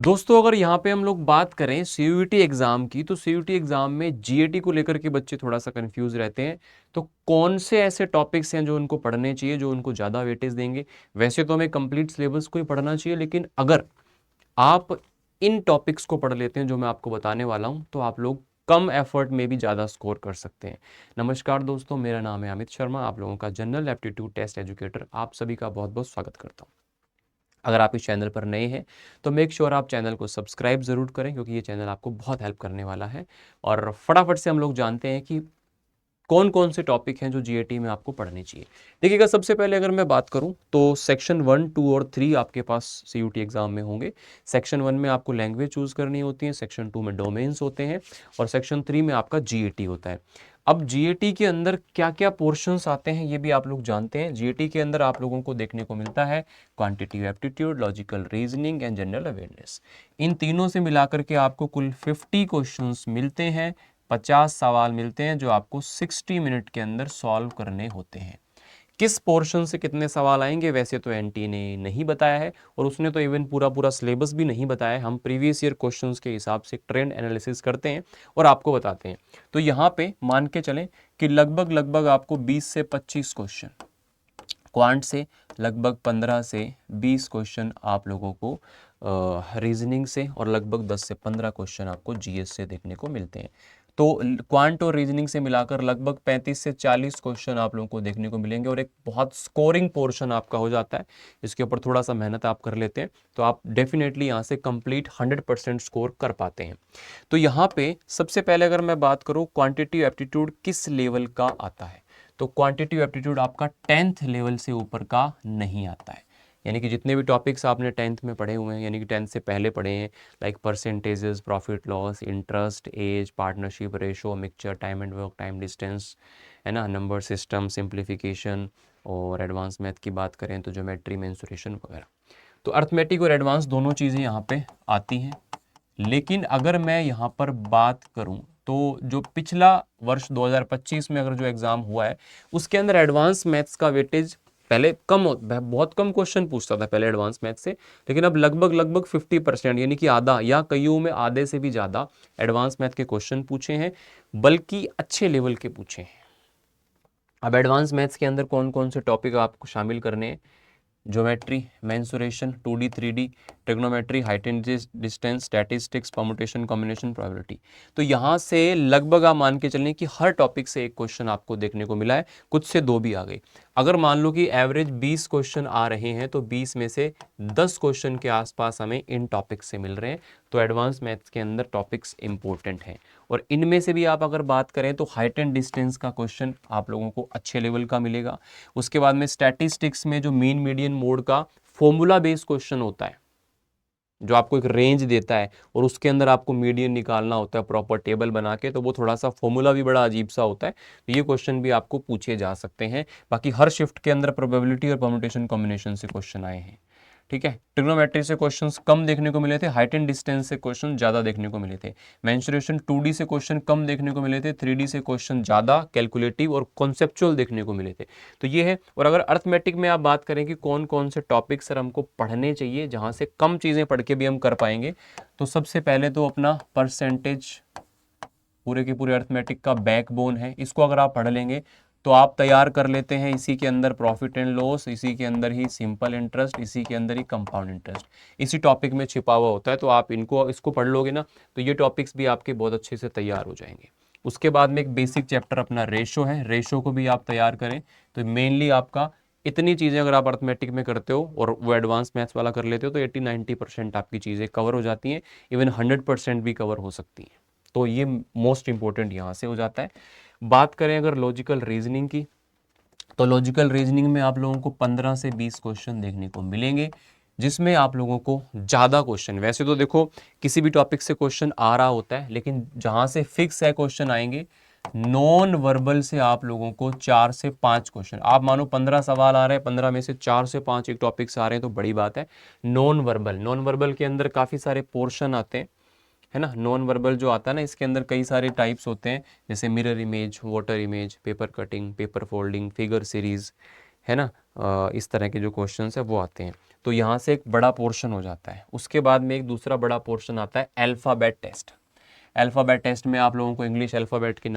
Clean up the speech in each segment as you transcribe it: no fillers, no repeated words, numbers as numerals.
दोस्तों अगर यहाँ पे हम लोग बात करें सीयूईटी एग्जाम की तो सीयूईटी एग्जाम में जीएटी को लेकर के बच्चे थोड़ा सा कंफ्यूज रहते हैं। तो कौन से ऐसे टॉपिक्स हैं जो उनको पढ़ने चाहिए, जो उनको ज़्यादा वेटेज देंगे। वैसे तो हमें कंप्लीट सिलेबस को ही पढ़ना चाहिए, लेकिन अगर आप इन टॉपिक्स को पढ़ लेते हैं जो मैं आपको बताने वाला हूँ तो आप लोग कम एफर्ट में भी ज़्यादा स्कोर कर सकते हैं। नमस्कार दोस्तों, मेरा नाम है अमित शर्मा, आप लोगों का जनरल एप्टीट्यूड टेस्ट एजुकेटर। आप सभी का बहुत बहुत स्वागत करता हूँ। अगर आप इस चैनल पर नए हैं तो मेक श्योर आप चैनल को सब्सक्राइब ज़रूर करें, क्योंकि ये चैनल आपको बहुत हेल्प करने वाला है। और फटाफट से हम लोग जानते हैं कि कौन कौन से टॉपिक हैं जो जीएटी में आपको पढ़ने चाहिए। देखिएगा, सबसे पहले अगर मैं बात करूं तो सेक्शन 1, 2 और 3 आपके पास सीयूटी एग्जाम में होंगे। सेक्शन 1 में आपको लैंग्वेज चूज करनी होती है, सेक्शन 2 में डोमेन्स होते हैं और सेक्शन 3 में आपका जीएटी होता है। अब जीएटी के अंदर क्या क्या पोर्शंस आते हैं ये भी आप लोग जानते हैं। जीएटी के अंदर आप लोगों को देखने को मिलता है quantitative aptitude, logical reasoning and general awareness. इन तीनों से मिलाकर के आपको कुल 50 क्वेश्चंस मिलते हैं, 50 सवाल मिलते हैं जो आपको 60 मिनट के अंदर सॉल्व करने होते हैं। किस पोर्शन से कितने सवाल आएंगे वैसे तो एनटी ने नहीं बताया है, और उसने तो इवन पूरा पूरा सिलेबस भी नहीं बताया है। हम प्रीवियस ईयर क्वेश्चंस के हिसाब से ट्रेंड एनालिसिस करते हैं और आपको बताते हैं। तो यहाँ पे मान के चलें कि लगभग लगभग आपको 20 से 25 क्वेश्चन क्वांट से, लगभग 15 से 20 क्वेश्चन आप लोगों को रीजनिंग से, और लगभग 10 से 15 क्वेश्चन आपको जीएस से देखने को मिलते हैं। तो क्वांट और रीजनिंग से मिलाकर लगभग 35 से 40 क्वेश्चन आप लोगों को देखने को मिलेंगे, और एक बहुत स्कोरिंग पोर्शन आपका हो जाता है। इसके ऊपर थोड़ा सा मेहनत आप कर लेते हैं तो आप डेफिनेटली यहाँ से कंप्लीट 100% स्कोर कर पाते हैं। तो यहाँ पे सबसे पहले अगर मैं बात करूँ क्वांटिटेटिव एप्टीट्यूड किस लेवल का आता है, तो क्वांटिटेटिव एप्टीट्यूड आपका 10th लेवल से ऊपर का नहीं आता है। यानी कि जितने भी टॉपिक्स आपने 10th में पढ़े हुए हैं, यानी कि 10th से पहले पढ़े हैं, like percentages, profit loss, interest, age, partnership ratio, mixture, time and work, time distance, है ना, नंबर सिस्टम, सिंप्लीफिकेशन, और एडवांस मैथ की बात करें तो ज्योमेट्री, मेंसुरेशन वगैरह। तो अर्थमेटिक और एडवांस दोनों चीज़ें यहाँ पे आती हैं। लेकिन अगर मैं यहाँ पर बात करूँ तो जो पिछला वर्ष 2025 में अगर जो एग्ज़ाम हुआ है उसके अंदर एडवांस मैथ्स का वेटेज पहले बहुत कम क्वेश्चन पूछता था पहले एडवांस मैथ्स से, लेकिन अब लगभग लगभग 50% यानी कि आधा, या कईयों में आधे से भी ज़्यादा एडवांस मैथ के क्वेश्चन पूछे हैं, बल्कि अच्छे लेवल के पूछे हैं। अब एडवांस मैथ्स के अंदर कौन कौन से टॉपिक आपको शामिल करने हैं? Geometry, mensuration, 2D 3D, trigonometry, height and distance, statistics, permutation, combination, probability. तो यहाँ से लगभग आप मान के चलें कि हर टॉपिक से एक क्वेश्चन आपको देखने को मिला है, कुछ से 2 भी आ गए। अगर मान लो कि एवरेज 20 क्वेश्चन आ रहे हैं तो 20 में से 10 क्वेश्चन के आसपास हमें इन टॉपिक्स से मिल रहे हैं। तो एडवांस मैथ्स के अंदर टॉपिक्स इंपॉर्टेंट हैं, और इनमें से भी आप अगर बात करें तो हाइट एंड डिस्टेंस का क्वेश्चन आप लोगों को अच्छे लेवल का मिलेगा। उसके बाद में स्टैटिस्टिक्स में जो मीन मीडियन मोड का फॉर्मूला बेस्ड क्वेश्चन होता है, जो आपको एक रेंज देता है और उसके अंदर आपको मीडियन निकालना होता है प्रॉपर टेबल बना के, तो वो थोड़ा सा फॉर्मूला भी बड़ा अजीब सा होता है, तो ये क्वेश्चन भी आपको पूछे जा सकते हैं। बाकी हर शिफ्ट के अंदर प्रोबेबिलिटी और परम्यूटेशन कॉम्बिनेशन से क्वेश्चन आए हैं। ठीक है, ट्रिग्नोमेट्री से क्वेश्चंस कम देखने को मिले थे, हाइट एंड डिस्टेंस से क्वेश्चन ज़्यादा देखने को मिले थे, मेंसुरेशन 2D से क्वेश्चन कम देखने को मिले थे, 3D से क्वेश्चन ज़्यादा कैलकुलेटिव और कॉन्सेप्चुअल देखने को मिले थे। तो ये है। और अगर अर्थमेटिक में आप बात करें कि कौन कौन से टॉपिक सर हमको पढ़ने चाहिए जहाँ से कम चीज़ें पढ़ के भी हम कर पाएंगे, तो सबसे पहले तो अपना परसेंटेज पूरे के पूरे अर्थमेटिक का बैकबोन है। इसको अगर आप पढ़ लेंगे तो आप तैयार कर लेते हैं इसी के अंदर प्रॉफिट एंड लॉस, इसी के अंदर ही सिंपल इंटरेस्ट, इसी के अंदर ही कंपाउंड इंटरेस्ट, इसी टॉपिक में छिपा हुआ होता है। तो आप इसको पढ़ लोगे ना तो ये टॉपिक्स भी आपके बहुत अच्छे से तैयार हो जाएंगे। उसके बाद में एक बेसिक चैप्टर अपना रेशो है, रेशो को भी आप तैयार करें। तो मेनली आपका इतनी चीज़ें अगर आप अर्थमेटिक में करते हो और वो एडवांस मैथ्स वाला कर लेते हो तो 80-90% आपकी चीज़ें कवर हो जाती हैं, इवन 100% भी कवर हो सकती हैं। तो ये मोस्ट इंपॉर्टेंट यहाँ से हो जाता है। बात करें अगर लॉजिकल रीजनिंग की, तो लॉजिकल रीजनिंग में आप लोगों को 15 से 20 क्वेश्चन देखने को मिलेंगे, जिसमें आप लोगों को ज़्यादा क्वेश्चन, वैसे तो देखो किसी भी टॉपिक से क्वेश्चन आ रहा होता है, लेकिन जहाँ से फिक्स है क्वेश्चन आएंगे, नॉन वर्बल से आप लोगों को 4 से 5 क्वेश्चन, आप मानो 15 सवाल आ रहे हैं, 15 में से 4 से 5 एक टॉपिक से आ रहे हैं तो बड़ी बात है। नॉन वर्बल के अंदर काफ़ी सारे पोर्शन आते हैं, है ना। नॉन वर्बल जो आता है ना, इसके अंदर कई सारे टाइप्स होते हैं, जैसे mirror image, water image, paper cutting, paper folding, figure series, है ना। इस तरह के जो क्वेश्चंस है वो आते हैं। तो यहाँ से एक बड़ा पोर्शन हो जाता है। उसके बाद में एक दूसरा बड़ा पोर्शन आता है अल्फ़ाबेट टेस्ट। अल्फ़ाबेट टेस्ट में आप लोगों को इंग्लिश अल्फ़ाबेट की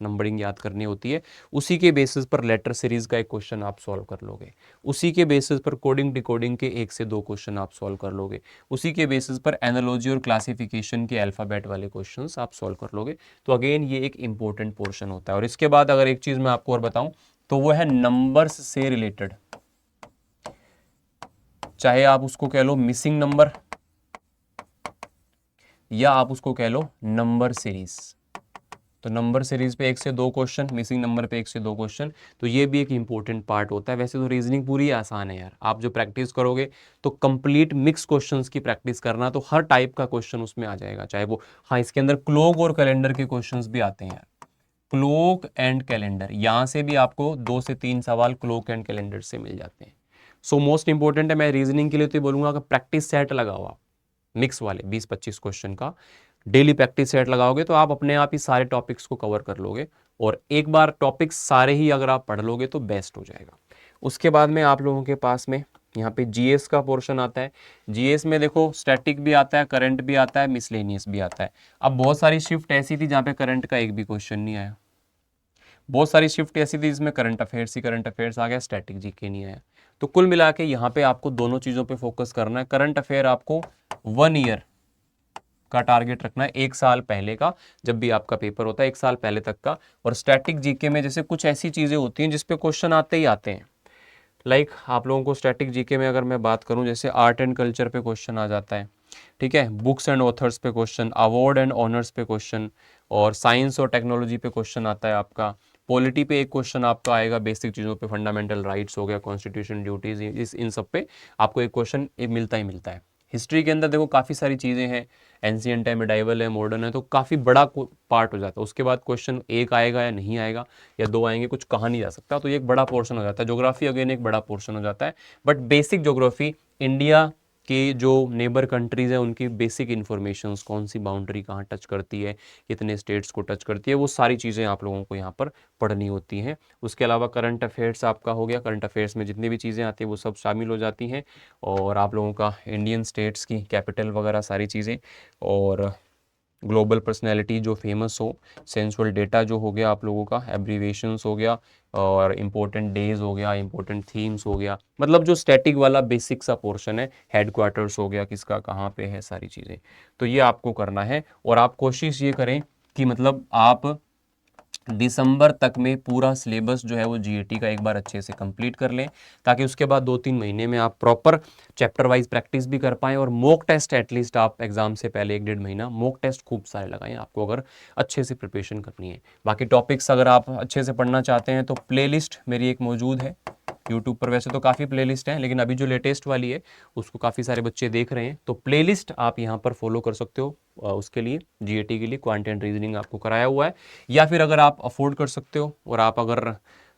नंबरिंग याद करनी होती है। उसी के बेसिस पर लेटर सीरीज़ का एक क्वेश्चन आप सॉल्व कर लोगे। उसी के बेसिस पर कोडिंग डिकोडिंग के 1 से 2 क्वेश्चन आप सॉल्व कर लोगे। उसी के बेसिस पर एनालॉजी और क्लासिफिकेशन के अल्फ़ाबेट वाले क्वेश्चंस आप सॉल्व कर लोगे। तो अगेन ये एक इंपॉर्टेंट पोर्शन होता है। और इसके बाद अगर एक चीज़ मैं आपको और बताऊं तो वो है नंबर्स से रिलेटेड, चाहे आप उसको कह लो मिसिंग नंबर या आप उसको कह लो नंबर सीरीज। तो नंबर सीरीज पे 1 से 2 क्वेश्चन, मिसिंग नंबर पे 1 से 2 क्वेश्चन, तो ये भी एक इंपॉर्टेंट पार्ट होता है। वैसे तो रीजनिंग पूरी आसान है यार, आप जो प्रैक्टिस करोगे तो कंप्लीट मिक्स क्वेश्चंस की प्रैक्टिस करना, तो हर टाइप का क्वेश्चन उसमें आ जाएगा। चाहे वो, हाँ इसके अंदर क्लॉक और कैलेंडर के क्वेश्चंस भी आते हैं यार, क्लॉक एंड कैलेंडर, यहाँ से भी आपको 2 से 3 सवाल क्लॉक एंड कैलेंडर से मिल जाते हैं। सो मोस्ट इंपॉर्टेंट है, मैं रीजनिंग के लिए तो बोलूंगा कि प्रैक्टिस सेट लगाओ आप, मिक्स वाले 20-25 क्वेश्चन का डेली प्रैक्टिस सेट लगाओगे तो आप अपने आप ही सारे टॉपिक्स को कवर कर लोगे। और एक बार टॉपिक्स सारे ही अगर आप पढ़ लोगे तो बेस्ट हो जाएगा। उसके बाद में आप लोगों के पास में यहाँ पे जीएस का पोर्शन आता है। जीएस में देखो स्टैटिक भी आता है, करंट भी आता है, मिसलेनियस भी आता है। अब बहुत सारी शिफ्ट ऐसी थी जहाँ पे करंट का एक भी क्वेश्चन नहीं आया, बहुत सारी शिफ्ट ऐसी थी जिसमें करंट अफेयर्स ही करंट अफेयर्स आ गया, स्टैटिक जीके नहीं आया। तो कुल मिला के यहाँ पे आपको दोनों चीज़ों पे फोकस करना है। करंट अफेयर आपको 1 ईयर का टारगेट रखना है, 1 साल पहले का, जब भी आपका पेपर होता है 1 साल पहले तक का। और स्टैटिक जीके में जैसे कुछ ऐसी चीज़ें होती हैं जिसपे क्वेश्चन आते ही आते हैं। लाइक आप लोगों को स्टैटिक जीके में अगर मैं बात करूं, जैसे आर्ट एंड कल्चर पे क्वेश्चन आ जाता है, ठीक है, बुक्स एंड ऑथर्स पे क्वेश्चन, अवार्ड एंड ऑनर्स पे क्वेश्चन, और साइंस और टेक्नोलॉजी पे क्वेश्चन आता है आपका। पॉलिटी पे एक क्वेश्चन आपका आएगा, बेसिक चीज़ों पे, फंडामेंटल राइट्स हो गया, कॉन्स्टिट्यूशन, ड्यूटीज, इन सब पे आपको एक क्वेश्चन मिलता ही मिलता है। हिस्ट्री के अंदर देखो काफ़ी सारी चीज़ें हैं, एंशिएंट है, मिडाइवल है, मॉडर्न है, तो काफ़ी बड़ा पार्ट हो जाता है। उसके बाद क्वेश्चन एक आएगा या नहीं आएगा या 2 आएंगे, कुछ कहा नहीं जा सकता, तो ये एक बड़ा पोर्शन हो जाता है। ज्योग्राफी अगेन एक बड़ा पोर्शन हो जाता है, बट बेसिक ज्योग्राफी, इंडिया के जो नेबर कंट्रीज़ हैं उनकी बेसिक इन्फॉर्मेशंस, कौन सी बाउंड्री कहाँ टच करती है, कितने स्टेट्स को टच करती है, वो सारी चीज़ें आप लोगों को यहाँ पर पढ़नी होती हैं। उसके अलावा करंट अफेयर्स आपका हो गया, करंट अफेयर्स में जितनी भी चीज़ें आती हैं वो सब शामिल हो जाती हैं। और आप लोगों का इंडियन स्टेट्स की कैपिटल वगैरह सारी चीज़ें, और ग्लोबल पर्सनैलिटी जो फेमस हो, सेंसुअल डेटा जो हो गया आप लोगों का, एब्रीवेशंस हो गया, और इम्पोर्टेंट डेज हो गया, इम्पोर्टेंट थीम्स हो गया, मतलब जो स्टैटिक वाला बेसिक सा पोर्शन है, हेडक्वार्टर्स हो गया, किसका कहाँ पे है, सारी चीज़ें, तो ये आपको करना है। और आप कोशिश ये करें कि मतलब आप दिसंबर तक में पूरा सिलेबस जो है वो जीएटी का एक बार अच्छे से कंप्लीट कर लें, ताकि उसके बाद 2-3 महीने में आप प्रॉपर चैप्टर वाइज प्रैक्टिस भी कर पाएँ। और मॉक टेस्ट एटलीस्ट आप एग्जाम से पहले 1-1.5 महीना मॉक टेस्ट खूब सारे लगाएं आपको, अगर अच्छे से प्रिपरेशन करनी है। बाकी टॉपिक्स अगर आप अच्छे से पढ़ना चाहते हैं तो प्लेलिस्ट मेरी एक मौजूद है यूट्यूब पर। वैसे तो काफ़ी प्लेलिस्ट हैं, लेकिन अभी जो लेटेस्ट वाली है उसको काफ़ी सारे बच्चे देख रहे हैं, तो प्लेलिस्ट आप यहाँ पर फॉलो कर सकते हो। उसके लिए जीएटी के लिए क्वांट एंड रीजनिंग आपको कराया हुआ है। या फिर अगर आप अफोर्ड कर सकते हो और आप अगर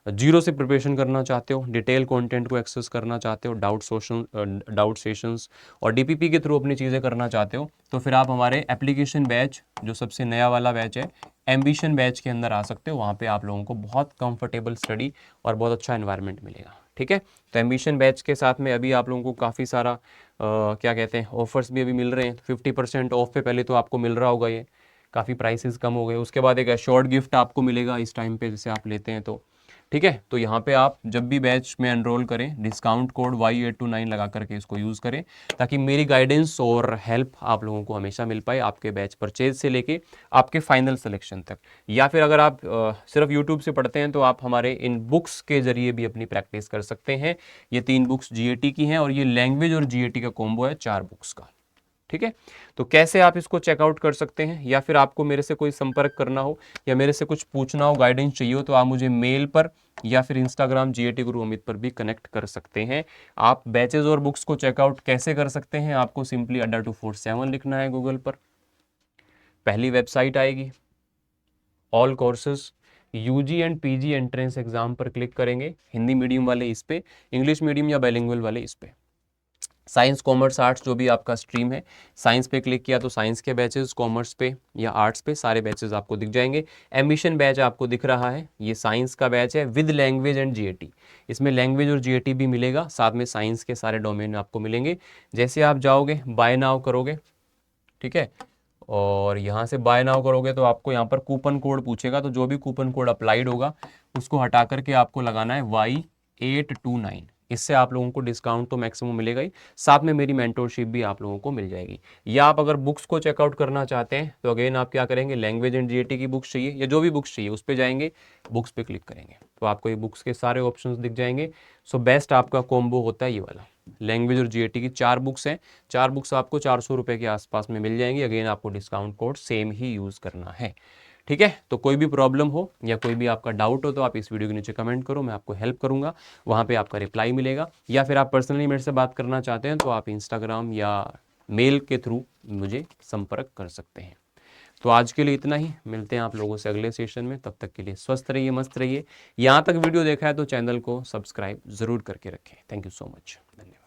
जीरो से प्रिपरेशन करना चाहते हो, डिटेल कंटेंट को एक्सेस करना चाहते हो, डाउट सेशंस और डीपीपी के थ्रू अपनी चीज़ें करना चाहते हो, तो फिर आप हमारे एप्लीकेशन बैच, जो सबसे नया वाला बैच है, एम्बिशन बैच के अंदर आ सकते हो। वहाँ पे आप लोगों को बहुत कंफर्टेबल स्टडी और बहुत अच्छा एनवायरनमेंट मिलेगा, ठीक है। तो एम्बिशन बैच के साथ में अभी आप लोगों को काफ़ी सारा क्या कहते हैं, ऑफर्स भी अभी मिल रहे हैं। 50% ऑफ पे पहले तो आपको मिल रहा होगा, ये काफ़ी प्राइसेस कम हो गए। उसके बाद एक एश्योर्ड गिफ्ट आपको मिलेगा इस टाइम पे, जैसे आप लेते हैं तो, ठीक है। तो यहाँ पे आप जब भी बैच में एनरोल करें, डिस्काउंट कोड Y829 लगा करके इसको यूज़ करें, ताकि मेरी गाइडेंस और हेल्प आप लोगों को हमेशा मिल पाए, आपके बैच परचेज से लेके आपके फाइनल सिलेक्शन तक। या फिर अगर आप सिर्फ यूट्यूब से पढ़ते हैं तो आप हमारे इन बुक्स के जरिए भी अपनी प्रैक्टिस कर सकते हैं। ये 3 बुक्स जीएटी की हैं और ये लैंग्वेज और जीएटी का कॉम्बो है 4 बुक्स का, ठीक है। तो कैसे आप इसको चेकआउट कर सकते हैं, या फिर आपको मेरे से कोई संपर्क करना हो या मेरे से कुछ पूछना हो, गाइडेंस चाहिए हो, तो आप मुझे मेल पर या फिर इंस्टाग्राम जीएटी गुरु अमित पर भी कनेक्ट कर सकते हैं। आप बैचेज और बुक्स को चेकआउट कैसे कर सकते हैं, आपको सिंपली Adda247 लिखना है गूगल पर, पहली वेबसाइट आएगी, all courses UG and PG entrance exam पर क्लिक करेंगे। हिंदी मीडियम वाले इस पे, इंग्लिश मीडियम या बाइलिंगुअल वाले इस पे। साइंस कॉमर्स आर्ट्स जो भी आपका स्ट्रीम है, साइंस पे क्लिक किया तो साइंस के बैचेस, कॉमर्स पे या आर्ट्स पे सारे बैचेस आपको दिख जाएंगे। एडमिशन बैच आपको दिख रहा है, ये साइंस का बैच है विद लैंग्वेज एंड जीएटी। इसमें लैंग्वेज और जीएटी भी मिलेगा, साथ में साइंस के सारे डोमेन आपको मिलेंगे। जैसे आप जाओगे बाय नाउ करोगे, ठीक है, और यहाँ से बाय नाउ करोगे तो आपको यहाँ पर कूपन कोड पूछेगा, तो जो भी कूपन कोड अप्लाइड होगा उसको हटा करके आपको लगाना है Y829। इससे आप लोगों को डिस्काउंट तो मैक्सिमम मिलेगा ही, साथ में मेरी मेंटोरशिप भी आप लोगों को मिल जाएगी। या आप अगर बुक्स को चेकआउट करना चाहते हैं तो अगेन आप क्या करेंगे, लैंग्वेज एंड जीएटी की बुक्स चाहिए या जो भी बुक्स चाहिए उस पर जाएंगे, बुक्स पे क्लिक करेंगे तो आपको ये बुक्स के सारे ऑप्शंस दिख जाएंगे। सो बेस्ट आपका कॉम्बो होता है ये वाला, लैंग्वेज और जीएटी की 4 बुक्स हैं, 4 बुक्स आपको 400 रुपये के आसपास में मिल जाएंगी। अगेन आपको डिस्काउंट कोड सेम ही यूज़ करना है, ठीक है। तो कोई भी प्रॉब्लम हो या कोई भी आपका डाउट हो तो आप इस वीडियो के नीचे कमेंट करो, मैं आपको हेल्प करूंगा, वहाँ पे आपका रिप्लाई मिलेगा। या फिर आप पर्सनली मेरे से बात करना चाहते हैं तो आप इंस्टाग्राम या मेल के थ्रू मुझे संपर्क कर सकते हैं। तो आज के लिए इतना ही, मिलते हैं आप लोगों से अगले सेशन में, तब तक के लिए स्वस्थ रहिए, मस्त रहिए। यहाँ तक वीडियो देखा है तो चैनल को सब्सक्राइब ज़रूर करके रखें। थैंक यू सो मच, धन्यवाद।